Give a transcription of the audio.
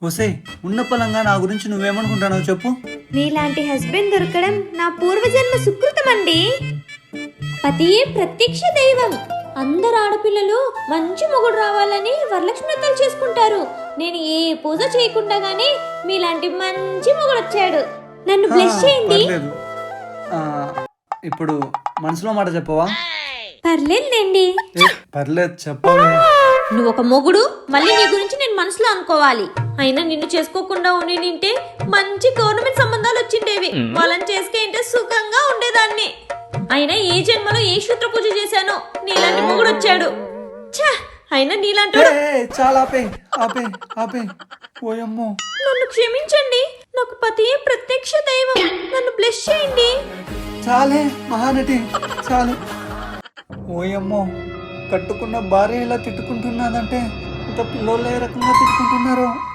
ఒసే ఉన్న పలంగా నా గురించి నువ్వేమనుకుంటున్నావు చెప్పు. నీలాంటి హస్బెండ్ దొరకడం నా పూర్వజన్మ సుకృతం అండి. పతియే ప్రత్యక్ష దైవం. అందరు ఆడపిల్లలు మంచి మొగుడు రావాలని వరలక్ష్మి వ్రతాలు చేసుకుంటారు. నేను ఏ పూజ చేయకుండా గానీ మీలాంటి మంచి మొగుడు వచ్చాడు. నన్ను బ్లెస్ చేయండి. పర్లేదు. ఇప్పుడు మనసులో మాట చెప్పవా? పర్లేదులేండి. పర్లేదు చెప్పవే. నువ్వు ఒక మొగుడు, మళ్ళీ నీ గురించి నేను మనసులో అనుకోవాలి. అయినా నిన్ను చేసుకోకుండా ఉండి నింటే మంచి గవర్నమెంట్ సంబంధాలు వచ్చిండేవి. వాళ్ళని చేసుకుంటే సుఖంగా ఉండేదాన్ని. అయినా ఏ జన్మలో ఏ సూత్ర పూజ చేశానో నీలాంటి మొగుడు వచ్చాడు. ఛా, అయినా నీలాంటి చాలా ఆపే ఆపే ఆపే. ఓయమ్మో, నన్ను క్షమించండి. నాకు పతియే ప్రత్యక్ష దైవం. నన్ను బ్లెస్ చేయండి. చాలే మహానటి, చాలు. ఓయమ్మో, కట్టుకున్న భార్య ఇలా తిట్టుకుంటున్నదంటే ఇంకా పిల్లోళ్ళు ఏ రకంగా తిట్టుకుంటున్నారో.